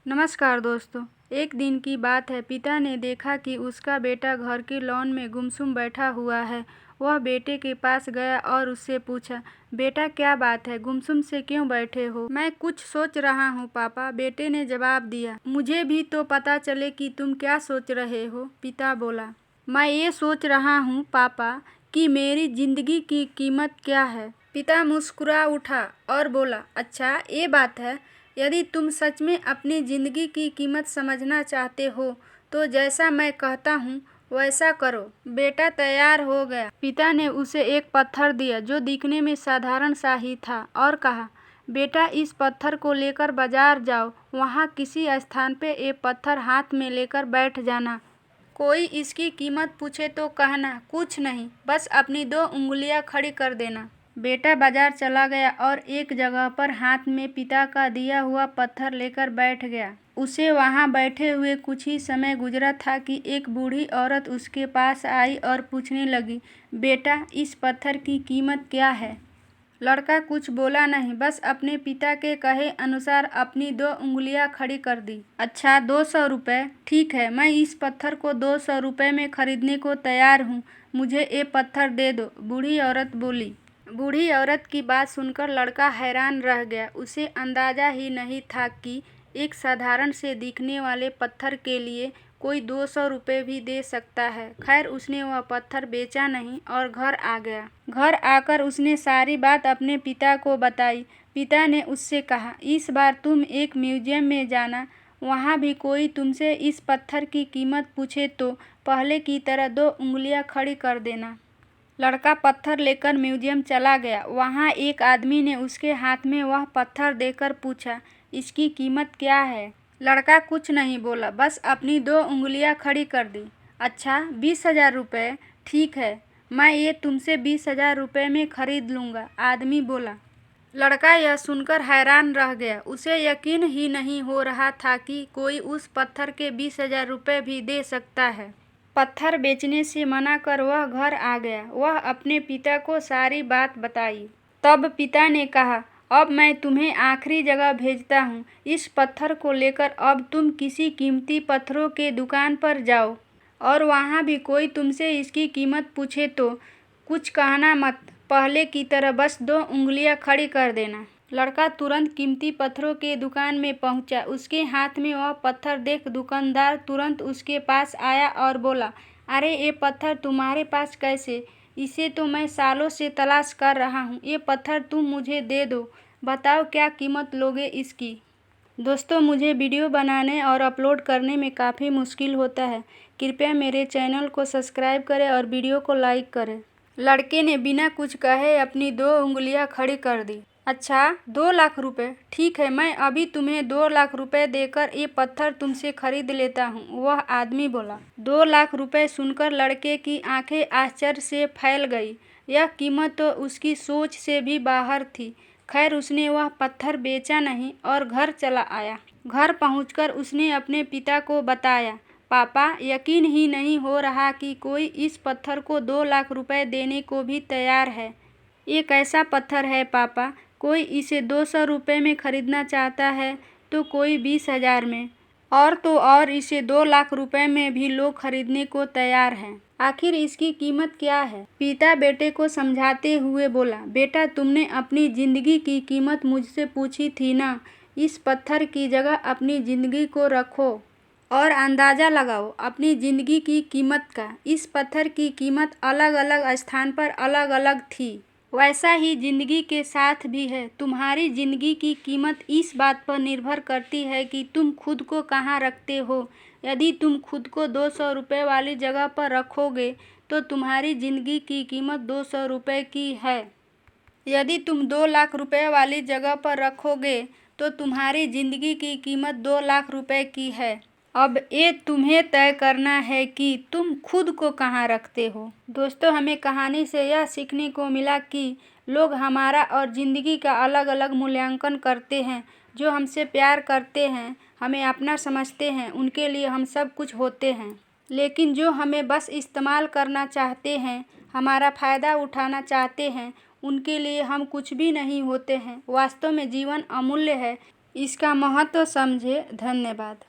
नमस्कार दोस्तों। एक दिन की बात है। पिता ने देखा कि उसका बेटा घर की लॉन में गुमसुम बैठा हुआ है। वह बेटे के पास गया और उससे पूछा, बेटा क्या बात है, गुमसुम से क्यों बैठे हो? मैं कुछ सोच रहा हूँ पापा, बेटे ने जवाब दिया। मुझे भी तो पता चले कि तुम क्या सोच रहे हो, पिता बोला। मैं ये सोच रहा हूँ पापा कि मेरी जिंदगी की कीमत क्या है। पिता मुस्कुरा उठा और बोला, अच्छा ये बात है। यदि तुम सच में अपनी ज़िंदगी की कीमत समझना चाहते हो तो जैसा मैं कहता हूँ वैसा करो। बेटा तैयार हो गया। पिता ने उसे एक पत्थर दिया जो दिखने में साधारण सा ही था और कहा, बेटा इस पत्थर को लेकर बाजार जाओ, वहाँ किसी स्थान पे ये पत्थर हाथ में लेकर बैठ जाना। कोई इसकी कीमत पूछे तो कहना कुछ नहीं, बस अपनी 2 उंगलियां खड़ी कर देना। बेटा बाजार चला गया और एक जगह पर हाथ में पिता का दिया हुआ पत्थर लेकर बैठ गया। उसे वहां बैठे हुए कुछ ही समय गुजरा था कि एक बूढ़ी औरत उसके पास आई और पूछने लगी, बेटा इस पत्थर की कीमत क्या है? लड़का कुछ बोला नहीं, बस अपने पिता के कहे अनुसार अपनी 2 उंगलियां खड़ी कर दी। अच्छा 200 रुपये, ठीक है, मैं इस पत्थर को 200 रुपये में खरीदने को तैयार हूँ, मुझे ये पत्थर दे दो, बूढ़ी औरत बोली। बूढ़ी औरत की बात सुनकर लड़का हैरान रह गया। उसे अंदाजा ही नहीं था कि एक साधारण से दिखने वाले पत्थर के लिए कोई 200 रुपये भी दे सकता है। खैर उसने वह पत्थर बेचा नहीं और घर आ गया। घर आकर उसने सारी बात अपने पिता को बताई। पिता ने उससे कहा, इस बार तुम एक म्यूजियम में जाना, वहाँ भी कोई तुमसे इस पत्थर की कीमत पूछे तो पहले की तरह 2 उंगलियां खड़ी कर देना। लड़का पत्थर लेकर म्यूजियम चला गया। वहाँ एक आदमी ने उसके हाथ में वह पत्थर देकर पूछा, इसकी कीमत क्या है? लड़का कुछ नहीं बोला, बस अपनी 2 उंगलियां खड़ी कर दी। अच्छा 20,000 रुपये, ठीक है, मैं ये तुमसे 20,000 रुपये में खरीद लूँगा, आदमी बोला। लड़का यह सुनकर हैरान रह गया। उसे यकीन ही नहीं हो रहा था कि कोई उस पत्थर के 20,000 रुपये भी दे सकता है। पत्थर बेचने से मना कर वह घर आ गया। वह अपने पिता को सारी बात बताई। तब पिता ने कहा, अब मैं तुम्हें आखिरी जगह भेजता हूँ। इस पत्थर को लेकर अब तुम किसी कीमती पत्थरों के दुकान पर जाओ और वहाँ भी कोई तुमसे इसकी कीमत पूछे तो कुछ कहना मत, पहले की तरह बस 2 उंगलियां खड़ी कर देना। लड़का तुरंत कीमती पत्थरों के दुकान में पहुंचा। उसके हाथ में वह पत्थर देख दुकानदार तुरंत उसके पास आया और बोला, अरे ये पत्थर तुम्हारे पास कैसे? इसे तो मैं सालों से तलाश कर रहा हूँ। ये पत्थर तुम मुझे दे दो, बताओ क्या कीमत लोगे इसकी? दोस्तों मुझे वीडियो बनाने और अपलोड करने में काफ़ी मुश्किल होता है। कृपया मेरे चैनल को सब्सक्राइब करें और वीडियो को लाइक करें। लड़के ने बिना कुछ कहे अपनी 2 उंगलियां खड़ी कर दी। अच्छा 2 लाख रुपए, ठीक है, मैं अभी तुम्हें 2 लाख रुपए देकर ये पत्थर तुमसे खरीद लेता हूँ, वह आदमी बोला। 2 लाख रुपए सुनकर लड़के की आंखें आश्चर्य से फैल गई। यह कीमत तो उसकी सोच से भी बाहर थी। खैर उसने वह पत्थर बेचा नहीं और घर चला आया। घर पहुंचकर उसने अपने पिता को बताया, पापा यकीन ही नहीं हो रहा कि कोई इस पत्थर को 2 लाख रुपए देने को भी तैयार है। ये कैसा पत्थर है पापा? कोई इसे 200 रुपये में खरीदना चाहता है तो कोई 20,000 में, और तो और इसे 2 लाख रुपए में भी लोग खरीदने को तैयार हैं। आखिर इसकी कीमत क्या है? पिता बेटे को समझाते हुए बोला, बेटा तुमने अपनी ज़िंदगी की कीमत मुझसे पूछी थी ना, इस पत्थर की जगह अपनी ज़िंदगी को रखो और अंदाज़ा लगाओ अपनी ज़िंदगी की कीमत का। इस पत्थर की कीमत अलग अलग स्थान पर अलग अलग थी, वैसा ही ज़िंदगी के साथ भी है। तुम्हारी ज़िंदगी की कीमत इस बात पर निर्भर करती है कि तुम खुद को कहाँ रखते हो। यदि तुम खुद को 200 रुपये वाली जगह पर रखोगे तो तुम्हारी ज़िंदगी की कीमत 200 रुपये की है। यदि तुम 2 लाख रुपए वाली जगह पर रखोगे तो तुम्हारी ज़िंदगी की कीमत 2 लाख रुपए की है। अब ये तुम्हें तय करना है कि तुम खुद को कहाँ रखते हो। दोस्तों हमें कहानी से यह सीखने को मिला कि लोग हमारा और ज़िंदगी का अलग अलग मूल्यांकन करते हैं। जो हमसे प्यार करते हैं, हमें अपना समझते हैं, उनके लिए हम सब कुछ होते हैं। लेकिन जो हमें बस इस्तेमाल करना चाहते हैं, हमारा फ़ायदा उठाना चाहते हैं, उनके लिए हम कुछ भी नहीं होते हैं। वास्तव में जीवन अमूल्य है, इसका महत्व समझे। धन्यवाद।